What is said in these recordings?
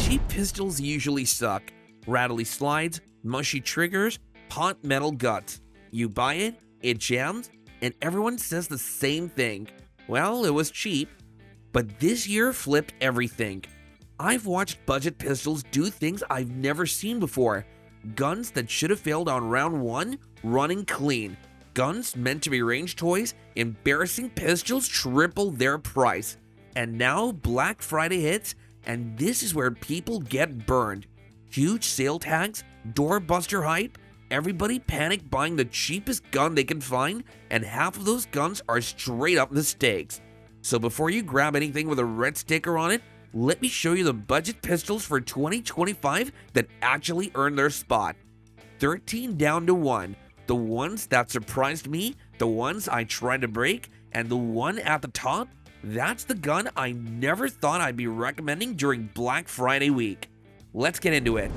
Cheap pistols usually suck. Rattly slides, mushy triggers, pot metal guts. You buy it, it jams, and everyone says the same thing. Well, it was cheap. But this year flipped everything. I've watched budget pistols do things I've never seen before. Guns that should have failed on round 1, running clean. Guns meant to be range toys, embarrassing pistols triple their price. And now Black Friday hits, and this is where people get burned. Huge sale tags, doorbuster hype, everybody panic buying the cheapest gun they can find, and half of those guns are straight up mistakes. So before you grab anything with a red sticker on it, let me show you the budget pistols for 2025 that actually earned their spot. 13 down to 1. The ones that surprised me, the ones I tried to break, and the one at the top, that's the gun I never thought I'd be recommending during Black Friday week. Let's get into it.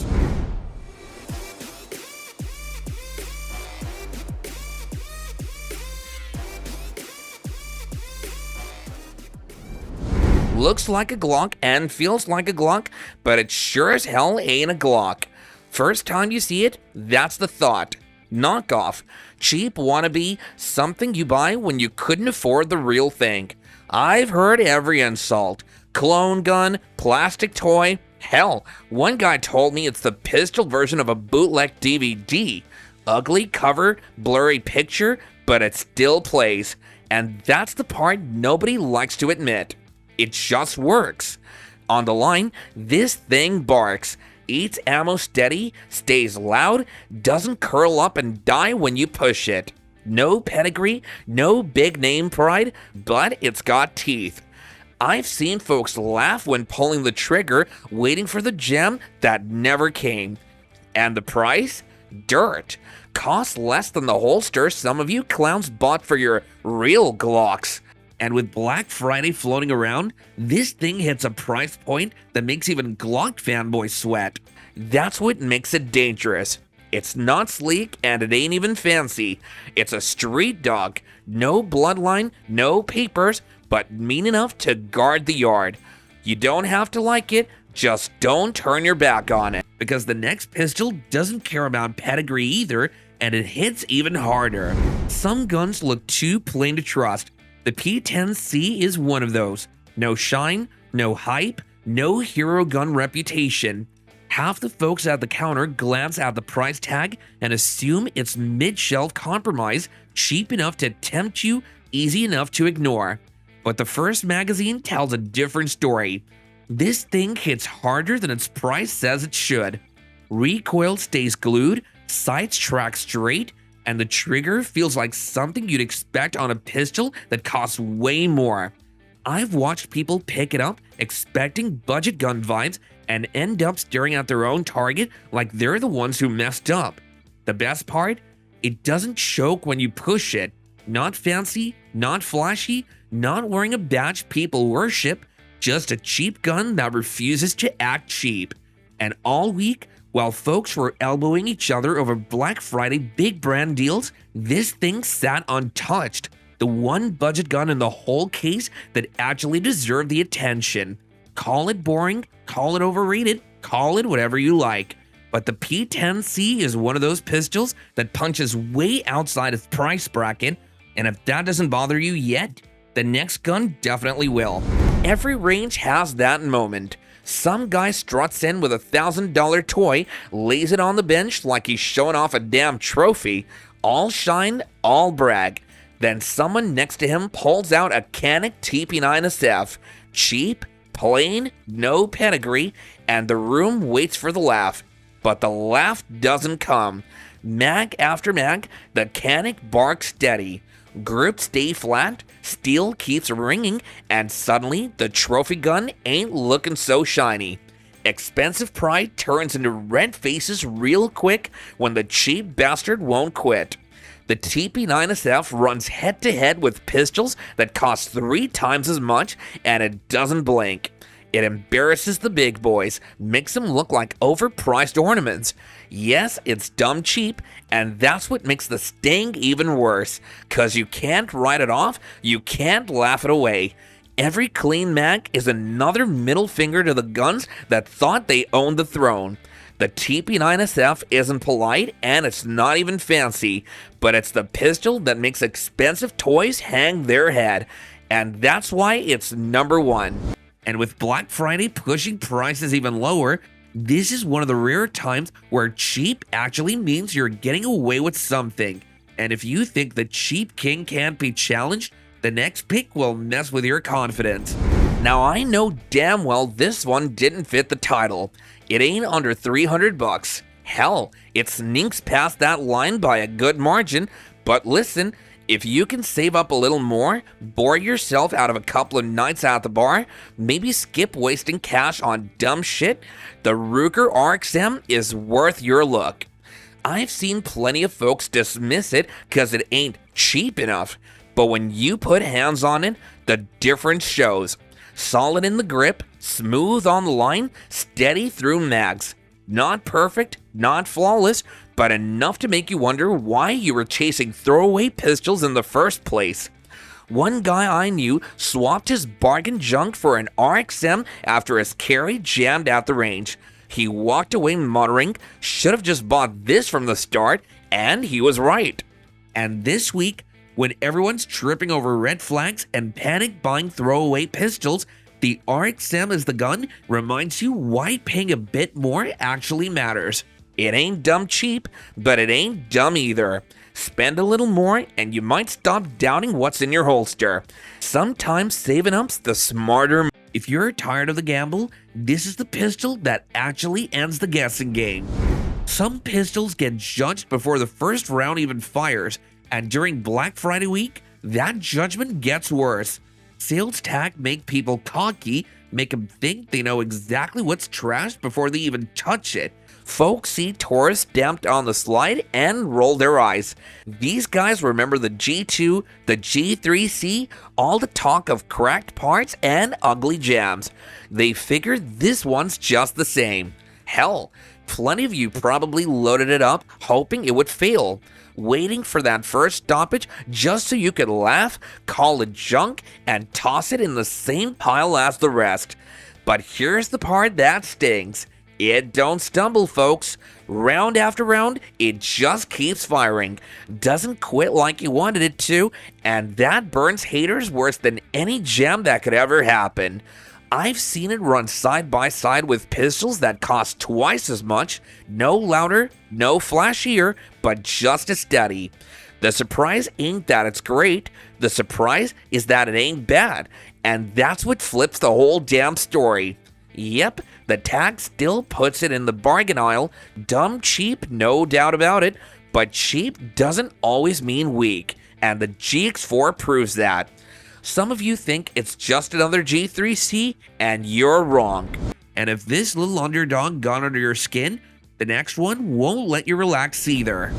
Looks like a Glock and feels like a Glock, but it sure as hell ain't a Glock. First time you see it, that's the thought. Knockoff, cheap wannabe, something you buy when you couldn't afford the real thing. I've heard every insult. Clone gun, plastic toy. Hell, one guy told me it's the pistol version of a bootleg DVD. Ugly cover, blurry picture, but it still plays. And that's the part nobody likes to admit. It just works. On the line, this thing barks, eats ammo steady, stays loud, doesn't curl up and die when you push it. No pedigree, no big name pride, but it's got teeth. I've seen folks laugh when pulling the trigger, waiting for the gem that never came. And the price? Dirt. Costs less than the holster some of you clowns bought for your real Glocks. And with Black Friday floating around, this thing hits a price point that makes even Glock fanboys sweat. That's what makes it dangerous. It's not sleek and it ain't even fancy. It's a street dog. No bloodline, no papers, but mean enough to guard the yard. You don't have to like it, just don't turn your back on it. Because the next pistol doesn't care about pedigree either, and it hits even harder. Some guns look too plain to trust. The P10C is one of those. No shine, no hype, no hero gun reputation. Half the folks at the counter glance at the price tag and assume it's mid-shelf compromise, cheap enough to tempt you, easy enough to ignore. But the first magazine tells a different story. This thing hits harder than its price says it should. Recoil stays glued, sights track straight, and the trigger feels like something you'd expect on a pistol that costs way more. I've watched people pick it up expecting budget gun vibes and end up staring at their own target like they're the ones who messed up. The best part? It doesn't choke when you push it. Not fancy, not flashy, not wearing a badge people worship, just a cheap gun that refuses to act cheap. And all week, while folks were elbowing each other over Black Friday big brand deals, this thing sat untouched. The one budget gun in the whole case that actually deserved the attention. Call it boring, call it overrated, call it whatever you like. But the P10C is one of those pistols that punches way outside its price bracket, and if that doesn't bother you yet, the next gun definitely will. Every range has that moment. Some guy struts in with a $1,000 toy, lays it on the bench like he's showing off a damn trophy, all shine, all brag. Then someone next to him pulls out a Canik TP9SF, cheap, plain, no pedigree, and the room waits for the laugh. But the laugh doesn't come. Mag after mag, the Canik barks steady. Grips stay flat, steel keeps ringing, and suddenly the trophy gun ain't looking so shiny. Expensive pride turns into red faces real quick when the cheap bastard won't quit. The TP9SF runs head-to-head with pistols that cost 3 times as much, and it doesn't blink. It embarrasses the big boys, makes them look like overpriced ornaments. Yes, it's dumb cheap, and that's what makes the sting even worse, 'cause you can't write it off, you can't laugh it away. Every clean mag is another middle finger to the guns that thought they owned the throne. The TP9SF isn't polite and it's not even fancy, but it's the pistol that makes expensive toys hang their head, and that's why it's number one. And with Black Friday pushing prices even lower, this is one of the rare times where cheap actually means you're getting away with something. And if you think the cheap king can't be challenged, the next pick will mess with your confidence. Now I know damn well this one didn't fit the title. It ain't under 300 bucks. Hell, it sneaks past that line by a good margin, but listen, if you can save up a little more, bore yourself out of a couple of nights at the bar, maybe skip wasting cash on dumb shit, the Ruger RXM is worth your look. I've seen plenty of folks dismiss it cause it ain't cheap enough, but when you put hands on it, the difference shows. Solid in the grip, smooth on the line, steady through mags. Not perfect, not flawless, but enough to make you wonder why you were chasing throwaway pistols in the first place. One guy I knew swapped his bargain junk for an RXM after his carry jammed at the range. He walked away muttering, should have just bought this from the start, and he was right. And this week, when everyone's tripping over red flags and panic buying throwaway pistols, the RXM as the gun reminds you why paying a bit more actually matters. It ain't dumb cheap, but it ain't dumb either. Spend a little more and you might stop doubting what's in your holster. Sometimes saving up's the smarter. If you're tired of the gamble, this is the pistol that actually ends the guessing game. Some pistols get judged before the first round even fires, and during Black Friday week, that judgment gets worse. Sales tack make people cocky, make them think they know exactly what's trashed before they even touch it. Folks see Taurus stamped on the slide and roll their eyes. These guys remember the G2, the G3C, all the talk of cracked parts and ugly jams. They figured this one's just the same. Hell, plenty of you probably loaded it up hoping it would fail, waiting for that first stoppage just so you could laugh, call it junk, and toss it in the same pile as the rest. But here's the part that stings. It don't stumble, folks. Round after round, it just keeps firing. Doesn't quit like you wanted it to, and that burns haters worse than any jam that could ever happen. I've seen it run side by side with pistols that cost twice as much, no louder, no flashier, but just as steady. The surprise ain't that it's great, the surprise is that it ain't bad, and that's what flips the whole damn story. Yep, the tag still puts it in the bargain aisle, dumb cheap, no doubt about it, but cheap doesn't always mean weak, and the GX4 proves that. Some of you think it's just another G3C, and you're wrong. And if this little underdog got under your skin, the next one won't let you relax either.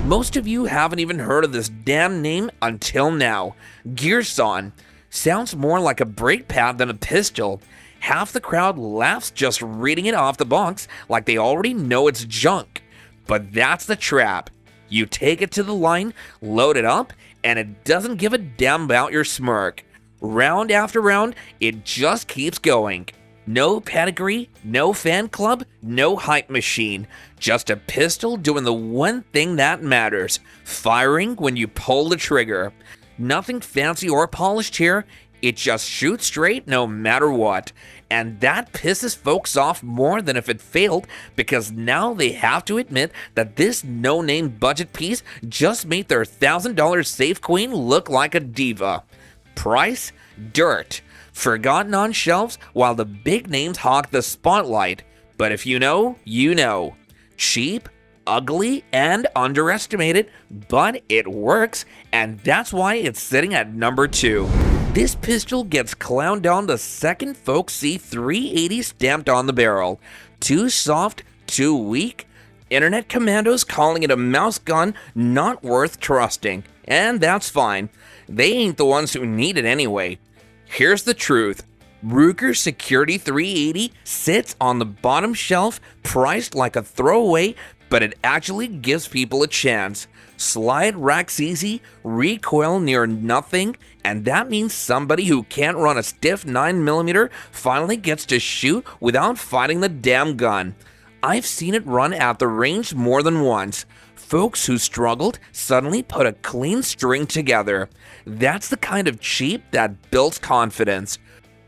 Most of you haven't even heard of this damn name until now. Girsan. Sounds more like a brake pad than a pistol. Half the crowd laughs just reading it off the box like they already know it's junk. But that's the trap. You take it to the line, load it up, and it doesn't give a damn about your smirk. Round after round, it just keeps going. No pedigree, no fan club, no hype machine. Just a pistol doing the one thing that matters, firing when you pull the trigger. Nothing fancy or polished here, it just shoots straight no matter what. And that pisses folks off more than if it failed, because now they have to admit that this no-name budget piece just made their $1,000 safe queen look like a diva. Price? Dirt. Forgotten on shelves while the big names hog the spotlight. But if you know, you know. Cheap, ugly, and underestimated, but it works, and that's why it's sitting at number 2. This pistol gets clowned on the second folks see 380 stamped on the barrel. Too soft, too weak. Internet commandos calling it a mouse gun, not worth trusting. And that's fine. They ain't the ones who need it anyway. Here's the truth. Ruger Security 380 sits on the bottom shelf, priced like a throwaway, but it actually gives people a chance. Slide racks easy, recoil near nothing, and that means somebody who can't run a stiff 9mm finally gets to shoot without fighting the damn gun. I've seen it run at the range more than once. Folks who struggled suddenly put a clean string together. That's the kind of cheap that builds confidence.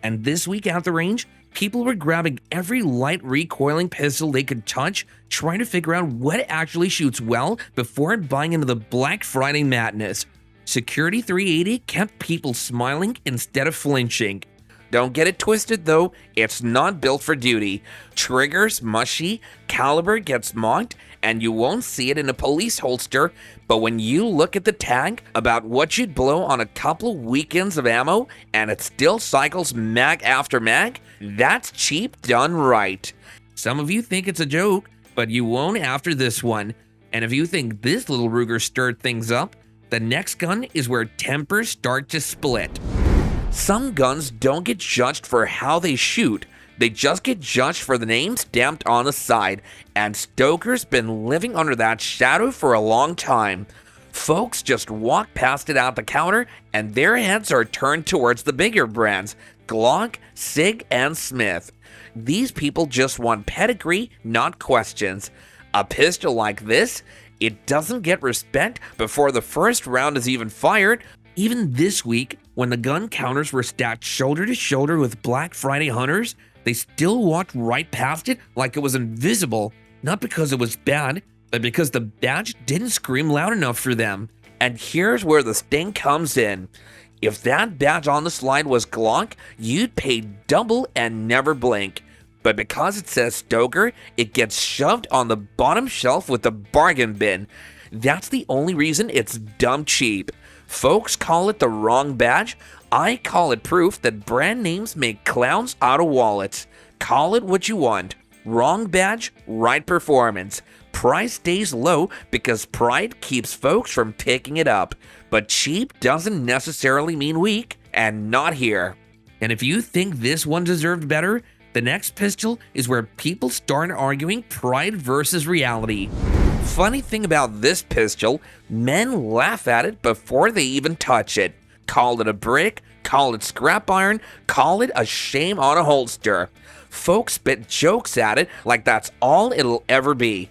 And this week at the range, people were grabbing every light recoiling pistol they could touch, trying to figure out what actually shoots well before buying into the Black Friday madness. Security 380 kept people smiling instead of flinching. Don't get it twisted though, it's not built for duty. Triggers mushy, caliber gets mocked, and you won't see it in a police holster, but when you look at the tag about what you'd blow on a couple weekends of ammo, and it still cycles mag after mag, that's cheap done right. Some of you think it's a joke, but you won't after this one. And if you think this little Ruger stirred things up, the next gun is where tempers start to split. Some guns don't get judged for how they shoot, they just get judged for the name stamped on the side, and Stoeger's been living under that shadow for a long time. Folks just walk past it at the counter, and their heads are turned towards the bigger brands, Glock, Sig, and Smith. These people just want pedigree, not questions. A pistol like this, it doesn't get respect before the first round is even fired. Even this week, when the gun counters were stacked shoulder to shoulder with Black Friday hunters, they still walked right past it like it was invisible, not because it was bad, but because the badge didn't scream loud enough for them. And here's where the sting comes in. If that badge on the slide was Glock, you'd pay double and never blink. But because it says Stoeger, it gets shoved on the bottom shelf with the bargain bin. That's the only reason it's dumb cheap. Folks call it the wrong badge. I call it proof that brand names make clowns out of wallets. Call it what you want. Wrong badge, right performance. Price stays low because pride keeps folks from picking it up. But cheap doesn't necessarily mean weak, and not here. And if you think this one deserved better, the next pistol is where people start arguing pride versus reality. Funny thing about this pistol, men laugh at it before they even touch it. Call it a brick, call it scrap iron, call it a shame on a holster. Folks spit jokes at it like that's all it'll ever be.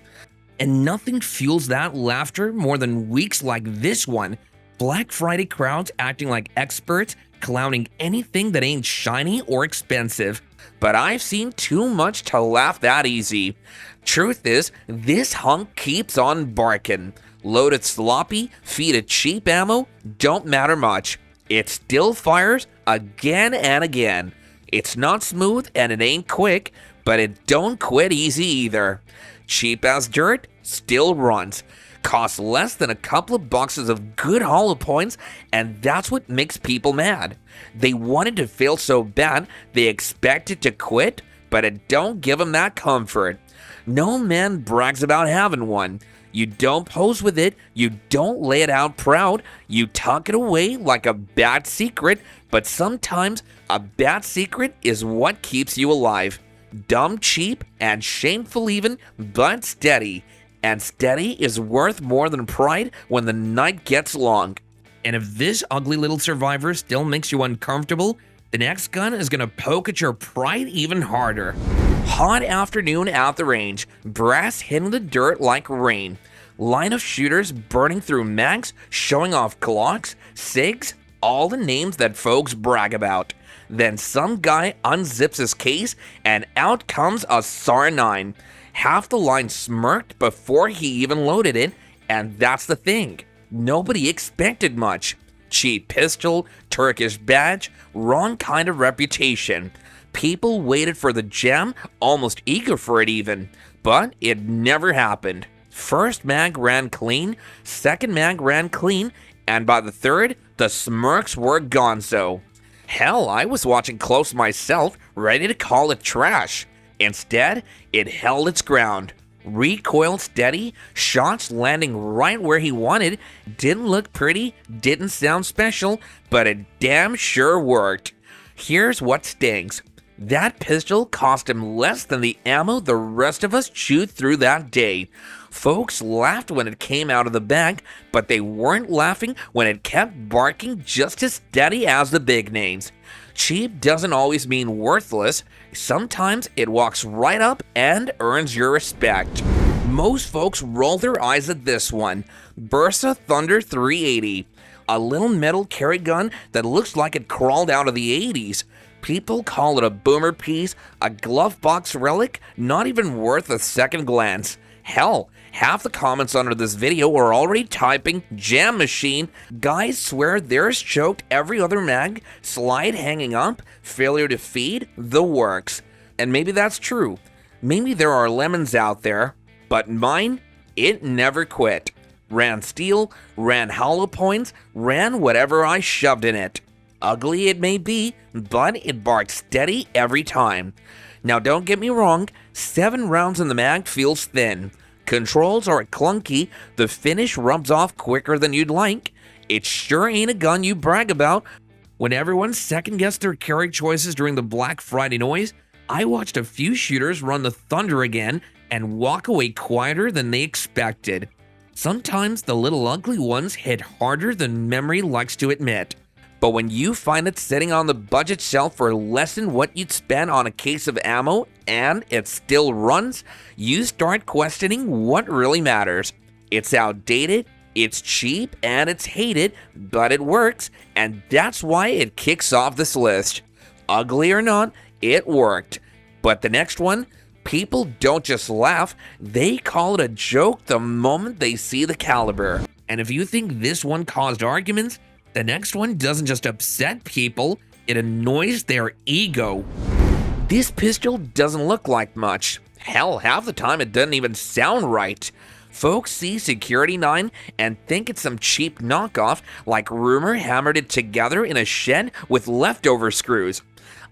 And nothing fuels that laughter more than weeks like this one. Black Friday crowds acting like experts, clowning anything that ain't shiny or expensive. But I've seen too much to laugh that easy. Truth is, this hunk keeps on barking. Loaded sloppy, feed it cheap ammo, don't matter much. It still fires again and again. It's not smooth and it ain't quick, but it don't quit easy either. Cheap as dirt, still runs. Costs less than a couple of boxes of good hollow points, and that's what makes people mad. They want it to fail so bad, they expect it to quit, but it don't give them that comfort. No man brags about having one. You don't pose with it, you don't lay it out proud, you tuck it away like a bad secret, but sometimes a bad secret is what keeps you alive. Dumb cheap and shameful even, but steady. And steady is worth more than pride when the night gets long. And if this ugly little survivor still makes you uncomfortable, the next gun is gonna poke at your pride even harder. Hot afternoon at the range, brass hitting the dirt like rain. Line of shooters burning through mags, showing off Glocks, Sigs, all the names that folks brag about. Then some guy unzips his case and out comes a SAR 9. Half the line smirked before he even loaded it, and that's the thing. Nobody expected much. Cheap pistol, Turkish badge, wrong kind of reputation. People waited for the gem, almost eager for it even, but it never happened. First mag ran clean, second mag ran clean, and by the third, the smirks were gonzo. Hell, I was watching close myself, ready to call it trash. Instead, it held its ground. Recoiled steady, shots landing right where he wanted, didn't look pretty, didn't sound special, but it damn sure worked. Here's what stings. That pistol cost him less than the ammo the rest of us chewed through that day. Folks laughed when it came out of the bag, but they weren't laughing when it kept barking just as steady as the big names. Cheap doesn't always mean worthless. Sometimes it walks right up and earns your respect. Most folks roll their eyes at this one. Bersa Thunder 380. A little metal carry gun that looks like it crawled out of the 80s. People call it a boomer piece, a glove box relic, not even worth a second glance. Hell, half the comments under this video are already typing jam machine. Guys swear theirs choked every other mag, slide hanging up, failure to feed, the works. And maybe that's true. Maybe there are lemons out there, but mine, it never quit. Ran steel, ran hollow points, ran whatever I shoved in it. Ugly it may be, but it barked steady every time. Now don't get me wrong, 7 rounds in the mag feels thin. Controls are clunky, the finish rubs off quicker than you'd like. It sure ain't a gun you brag about. When everyone second-guessed their carry choices during the Black Friday noise, I watched a few shooters run the Thunder again and walk away quieter than they expected. Sometimes the little ugly ones hit harder than memory likes to admit. But when you find it sitting on the budget shelf for less than what you'd spend on a case of ammo and it still runs, you start questioning what really matters. It's outdated, it's cheap, and it's hated, but it works, and that's why it kicks off this list. Ugly or not, it worked. But the next one, people don't just laugh, they call it a joke the moment they see the caliber. And if you think this one caused arguments, the next one doesn't just upset people, it annoys their ego. This pistol doesn't look like much. Hell, half the time it doesn't even sound right. Folks see Security 9 and think it's some cheap knockoff, like rumor hammered it together in a shed with leftover screws.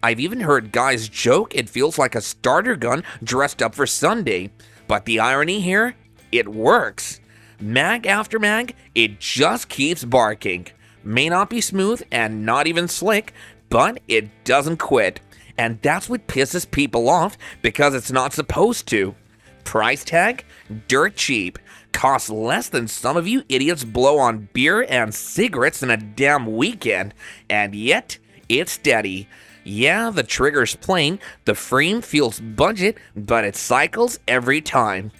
I've even heard guys joke it feels like a starter gun dressed up for Sunday. But the irony here, it works. Mag after mag, it just keeps barking. May not be smooth and not even slick, but it doesn't quit. And that's what pisses people off because it's not supposed to. Price tag? Dirt cheap. Costs less than some of you idiots blow on beer and cigarettes in a damn weekend. And yet, it's steady. Yeah, the trigger's plain, the frame feels budget, but it cycles every time.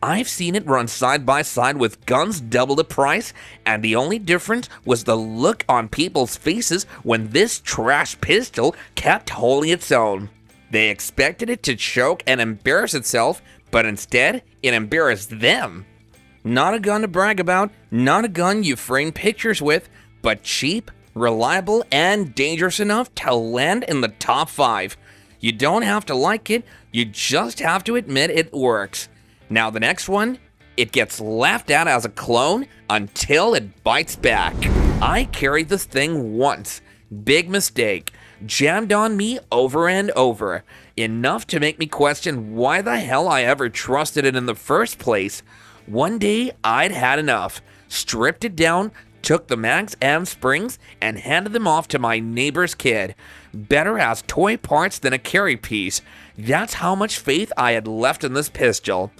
I've seen it run side by side with guns double the price, and the only difference was the look on people's faces when this trash pistol kept holding its own. They expected it to choke and embarrass itself, but instead, it embarrassed them. Not a gun to brag about, not a gun you frame pictures with, but cheap, reliable, and dangerous enough to land in the top 5. You don't have to like it, you just have to admit it works. Now the next one, it gets laughed at as a clone until it bites back. I carried this thing once. Big mistake. Jammed on me over and over. Enough to make me question why the hell I ever trusted it in the first place. One day, I'd had enough. Stripped it down, took the mags and springs, and handed them off to my neighbor's kid. Better as toy parts than a carry piece. That's how much faith I had left in this pistol.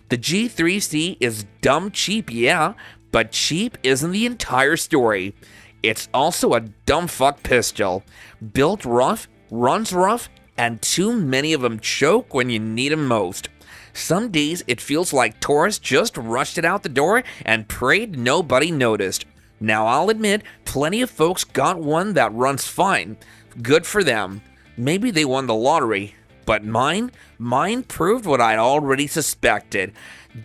The G3C is dumb cheap, yeah, but cheap isn't the entire story. It's also a dumb fuck pistol. Built rough, runs rough, and too many of them choke when you need them most. Some days it feels like Taurus just rushed it out the door and prayed nobody noticed. Now I'll admit, plenty of folks got one that runs fine. Good for them. Maybe they won the lottery. But mine proved what I'd already suspected.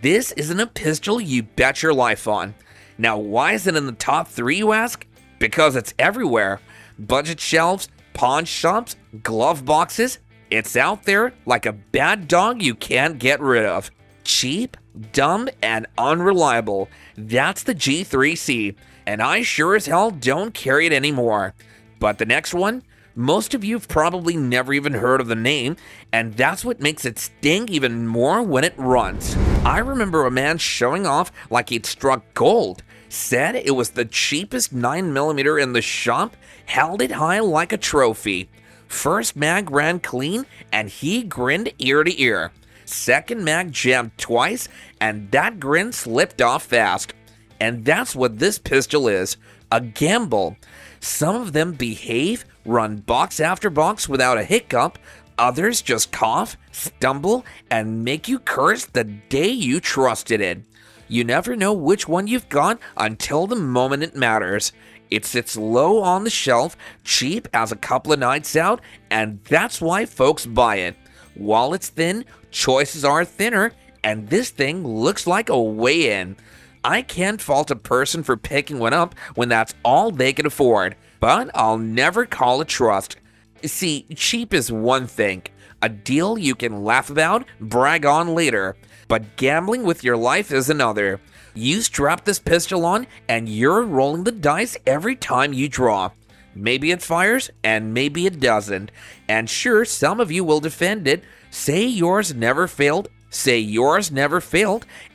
This isn't a pistol you bet your life on. Now why is it in the top 3, you ask? Because it's everywhere. Budget shelves, pawn shops, glove boxes. It's out there like a bad dog you can't get rid of. Cheap, dumb, and unreliable. That's the G3C. And I sure as hell don't carry it anymore. But the next one? Most of you have probably never even heard of the name, and that's what makes it sting even more when it runs. I remember a man showing off like he'd struck gold, said it was the cheapest 9mm in the shop, held it high like a trophy. First mag ran clean, and he grinned ear to ear. Second mag jammed twice, and that grin slipped off fast. And that's what this pistol is, a gamble. Some of them behave, run box after box without a hiccup. Others just cough, stumble, and make you curse the day you trusted it. You never know which one you've got until the moment it matters. It sits low on the shelf, cheap as a couple of nights out, and that's why folks buy it. While it's thin, choices are thinner, and this thing looks like a way in. I can't fault a person for picking one up when that's all they can afford, but I'll never call it trust. See, cheap is one thing, a deal you can laugh about, brag on later, but gambling with your life is another. You strap this pistol on and you're rolling the dice every time you draw. Maybe it fires and maybe it doesn't, and sure, some of you will defend it, say yours never failed,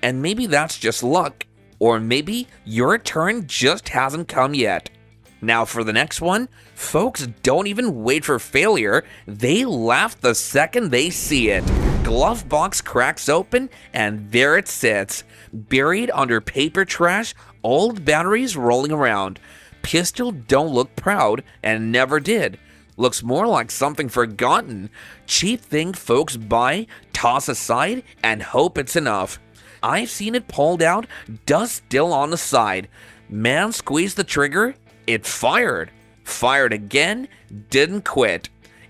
and maybe that's just luck. Or maybe your turn just hasn't come yet. Now for the next one, folks don't even wait for failure, they laugh the second they see it. Glove box cracks open and there it sits, buried under paper trash, old batteries rolling around. Pistol don't look proud and never did. Looks more like something forgotten. Cheap thing folks buy, toss aside, and hope it's enough. I've seen it pulled out, dust still on the side. Man squeezed the trigger, it fired. Fired again, didn't quit.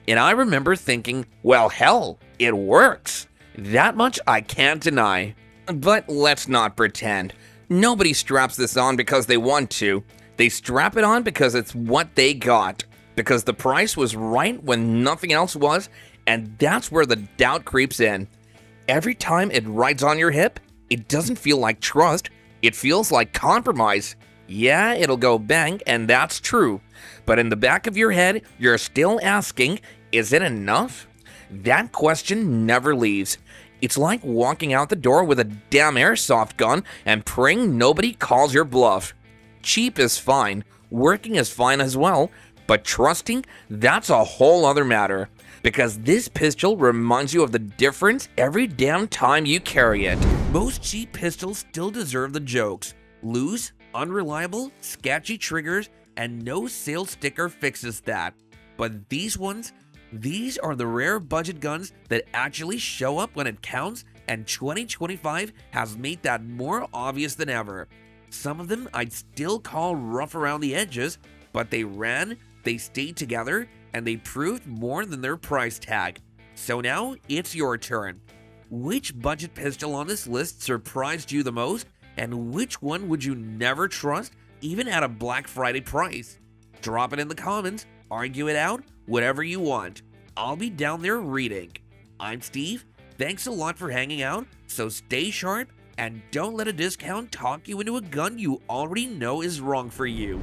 And I remember thinking, well, hell, it works. That much I can't deny. But let's not pretend. Nobody straps this on because they want to. They strap it on because it's what they got. Because the price was right when nothing else was, and that's where the doubt creeps in. Every time it rides on your hip, it doesn't feel like trust, it feels like compromise. Yeah, it'll go bang, and that's true. But in the back of your head, you're still asking, is it enough? That question never leaves. It's like walking out the door with a damn airsoft gun and praying nobody calls your bluff. Cheap is fine, working is fine as well, but trusting, that's a whole other matter. Because this pistol reminds you of the difference every damn time you carry it. Most cheap pistols still deserve the jokes. Loose, unreliable, sketchy triggers, and no sales sticker fixes that. But these ones, these are the rare budget guns that actually show up when it counts, and 2025 has made that more obvious than ever. Some of them I'd still call rough around the edges, but they ran, they stayed together, and they proved more than their price tag. So now, it's your turn. Which budget pistol on this list surprised you the most, and which one would you never trust, even at a Black Friday price? Drop it in the comments, argue it out, whatever you want. I'll be down there reading. I'm Steve, thanks a lot for hanging out, so stay sharp, and don't let a discount talk you into a gun you already know is wrong for you.